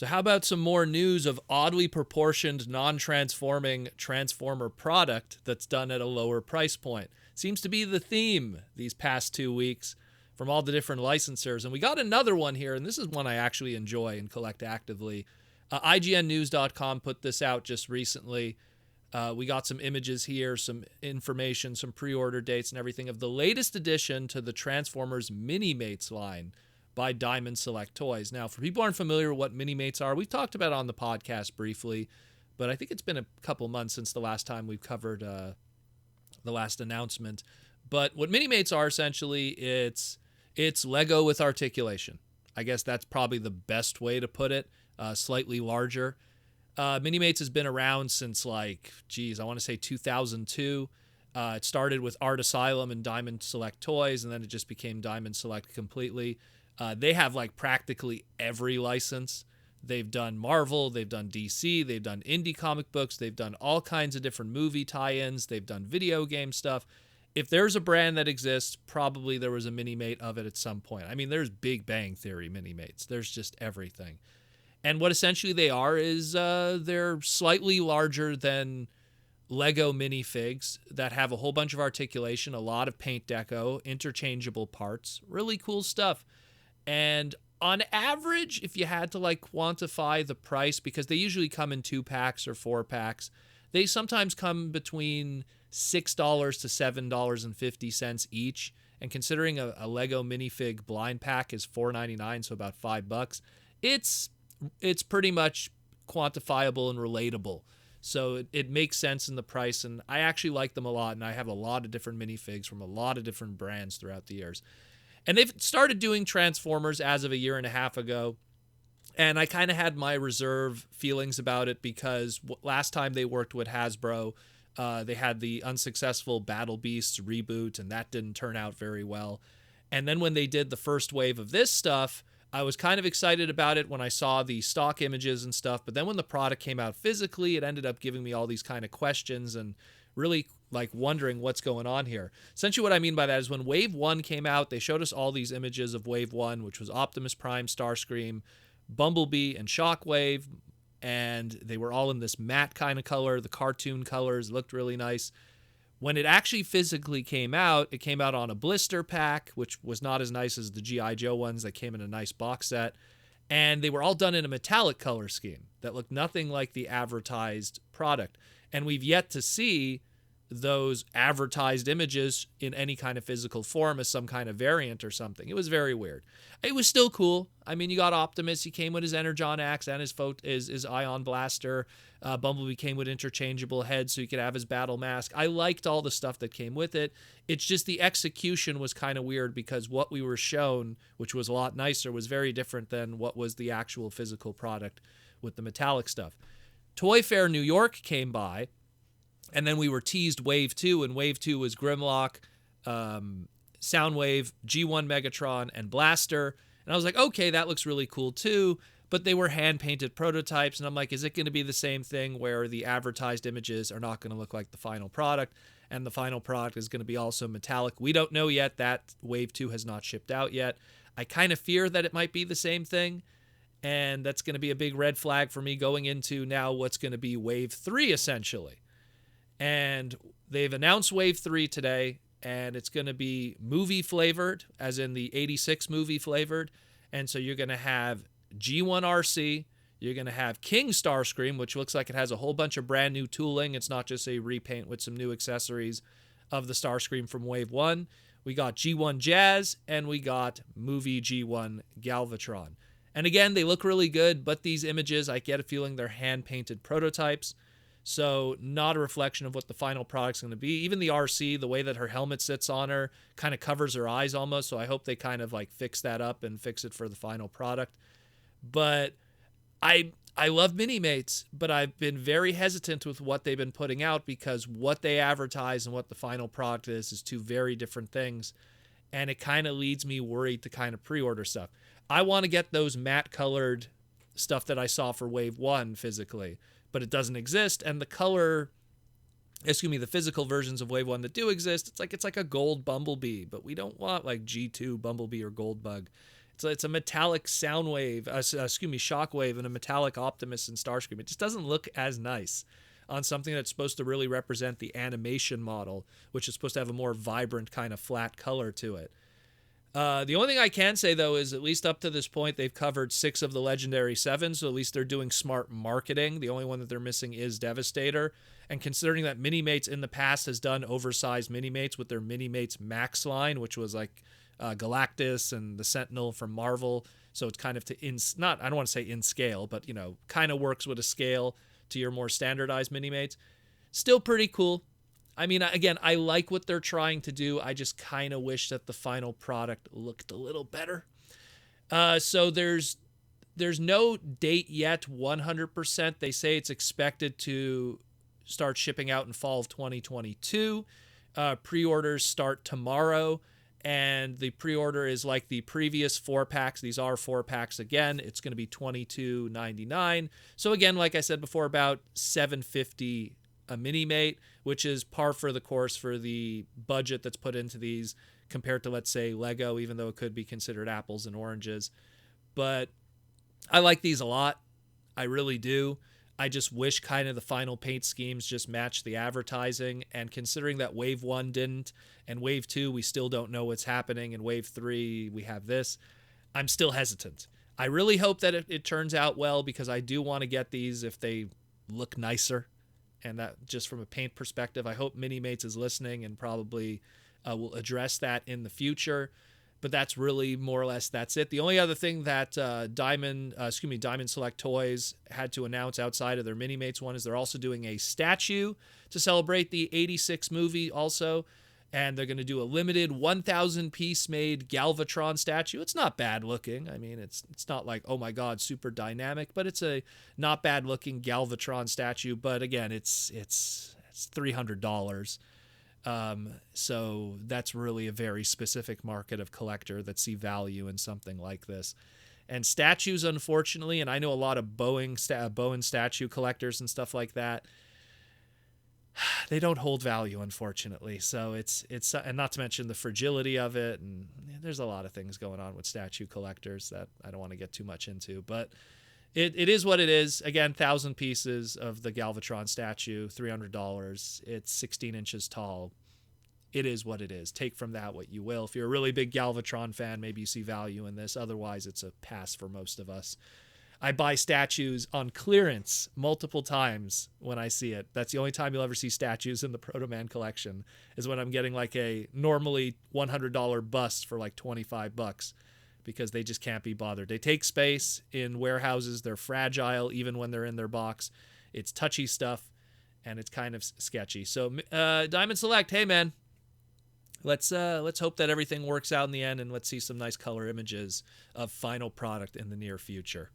So how about some more news of oddly proportioned, non-transforming Transformer product that's done at a lower price point? Seems to be the theme these past 2 weeks from all the different licensors. And we got another one here, and this is one I actually enjoy and collect actively. IGNnews.com put this out just recently. We got some images here, some information, some pre-order dates and everything of the latest addition to the Transformers Minimates line by Diamond Select Toys. Now, for people who aren't familiar with what Minimates are, we've talked about it on the podcast briefly, but I think it's been a couple months since the last time we've covered the last announcement. But what Minimates are essentially, it's Lego with articulation. I guess that's probably the best way to put it. Slightly larger. Minimates has been around since I want to say 2002. It started with Art Asylum and Diamond Select Toys, and then it just became Diamond Select completely. They have practically every license. They've done Marvel, they've done DC, they've done indie comic books, they've done all kinds of different movie tie-ins, they've done video game stuff. If there's a brand that exists, probably there was a Minimate of it at some point. I mean, there's Big Bang Theory Minimates. There's just everything. And what essentially they are is they're slightly larger than Lego minifigs that have a whole bunch of articulation, a lot of paint deco, interchangeable parts, really cool stuff. And on average, if you had to quantify the price, because they usually come in 2-packs or 4-packs, they sometimes come between $6 to $7.50 each. And considering a Lego minifig blind pack is $4.99, so about $5, it's pretty much quantifiable and relatable. So it makes sense in the price, and I actually like them a lot, and I have a lot of different minifigs from a lot of different brands throughout the years. And they've started doing Transformers as of a year and a half ago, and I kind of had my reserve feelings about it because last time they worked with Hasbro, they had the unsuccessful Battle Beasts reboot, and that didn't turn out very well. And then when they did the first wave of this stuff, I was kind of excited about it when I saw the stock images and stuff, but then when the product came out physically, it ended up giving me all these kind of questions and really wondering what's going on here. Essentially what I mean by that is when Wave 1 came out, they showed us all these images of Wave 1, which was Optimus Prime, Starscream, Bumblebee, and Shockwave, and they were all in this matte kind of color, the cartoon colors, looked really nice. When it actually physically came out, it came out on a blister pack, which was not as nice as the G.I. Joe ones that came in a nice box set. And they were all done in a metallic color scheme that looked nothing like the advertised product. And we've yet to see those advertised images in any kind of physical form as some kind of variant or something. It was very weird. It was still cool. I mean, you got Optimus. He came with his Energon axe and his Ion Blaster. Bumblebee came with interchangeable heads so he could have his battle mask. I liked all the stuff that came with it. It's just the execution was kind of weird because what we were shown, which was a lot nicer, was very different than what was the actual physical product with the metallic stuff. Toy Fair New York came by, and then we were teased Wave 2, and Wave 2 was Grimlock, Soundwave, G1 Megatron, and Blaster. And I was like, okay, that looks really cool too. But they were hand-painted prototypes, and I'm like, is it going to be the same thing where the advertised images are not going to look like the final product, and the final product is going to be also metallic? We don't know yet. That Wave 2 has not shipped out yet. I kind of fear that it might be the same thing, and that's going to be a big red flag for me going into now what's going to be Wave 3, essentially. And they've announced Wave 3 today, and it's going to be movie flavored, as in the 86 movie flavored. And so you're going to have G1 Arcee, you're going to have King Starscream, which looks like it has a whole bunch of brand new tooling. It's not just a repaint with some new accessories of the Starscream from Wave 1. We got G1 Jazz, and we got movie G1 Galvatron. And again, they look really good, but these images, I get a feeling they're hand-painted prototypes. So not a reflection of what the final product's going to be. Even the RC, the way that her helmet sits on her, kind of covers her eyes almost. So I hope they kind of fix that up and fix it for the final product. But I love Minimates, but I've been very hesitant with what they've been putting out because what they advertise and what the final product is two very different things. And it kind of leads me worried to kind of pre-order stuff. I want to get those matte colored stuff that I saw for Wave 1 physically, but it doesn't exist. And the physical versions of Wave 1 that do exist, it's like a gold Bumblebee, but we don't want G2 Bumblebee or Goldbug. It's a metallic sound wave, shockwave, and a metallic Optimus and Starscream. It just doesn't look as nice on something that's supposed to really represent the animation model, which is supposed to have a more vibrant kind of flat color to it. The only thing I can say, though, is at least up to this point, they've covered 6 of the Legendary 7, so at least they're doing smart marketing. The only one that they're missing is Devastator. And considering that Minimates in the past has done oversized Minimates with their Minimates Max line, which was like Galactus and the Sentinel from Marvel, so it's kind of I don't want to say in scale, but, you know, kind of works with a scale to your more standardized Minimates. Still pretty cool. I mean, again, I like what they're trying to do. I just kind of wish that the final product looked a little better. So there's no date yet, 100%. They say it's expected to start shipping out in fall of 2022. Pre-orders start tomorrow, and the pre-order is like the previous 4-packs. These are 4-packs again. It's going to be $22.99. So again, like I said before, about $7.50 a Minimate, which is par for the course for the budget that's put into these compared to, let's say, Lego, even though it could be considered apples and oranges. But I like these a lot. I really do. I just wish kind of the final paint schemes just matched the advertising. And considering that Wave 1 didn't, and Wave 2, we still don't know what's happening, and Wave 3, we have this, I'm still hesitant. I really hope that it turns out well, because I do want to get these if they look nicer. And that just from a paint perspective, I hope Minimates is listening and probably will address that in the future. But that's really more or less that's it. The only other thing that Diamond Select Toys had to announce outside of their Minimates one is they're also doing a statue to celebrate the 86 movie also. And they're going to do a limited 1,000 piece made Galvatron statue. It's not bad looking. I mean, it's not like, oh my God, super dynamic, but it's a not bad looking Galvatron statue. But again, it's $300. So that's really a very specific market of collector that see value in something like this. And statues, unfortunately, and I know a lot of Bowen statue collectors and stuff like that, they don't hold value, unfortunately. So it's and not to mention the fragility of it, and there's a lot of things going on with statue collectors that I don't want to get too much into, but it is what it is. Again, 1,000 pieces of the Galvatron statue, $300. It's 16 inches tall. It is what it is. Take from that what you will. If you're a really big Galvatron fan, maybe you see value in this. Otherwise, it's a pass for most of us. I buy statues on clearance multiple times when I see it. That's the only time you'll ever see statues in the Proto Man collection, is when I'm getting like a normally $100 bust for like $25, because they just can't be bothered. They take space in warehouses. They're fragile even when they're in their box. It's touchy stuff, and it's kind of sketchy. So Diamond Select, hey man, let's hope that everything works out in the end, and let's see some nice color images of final product in the near future.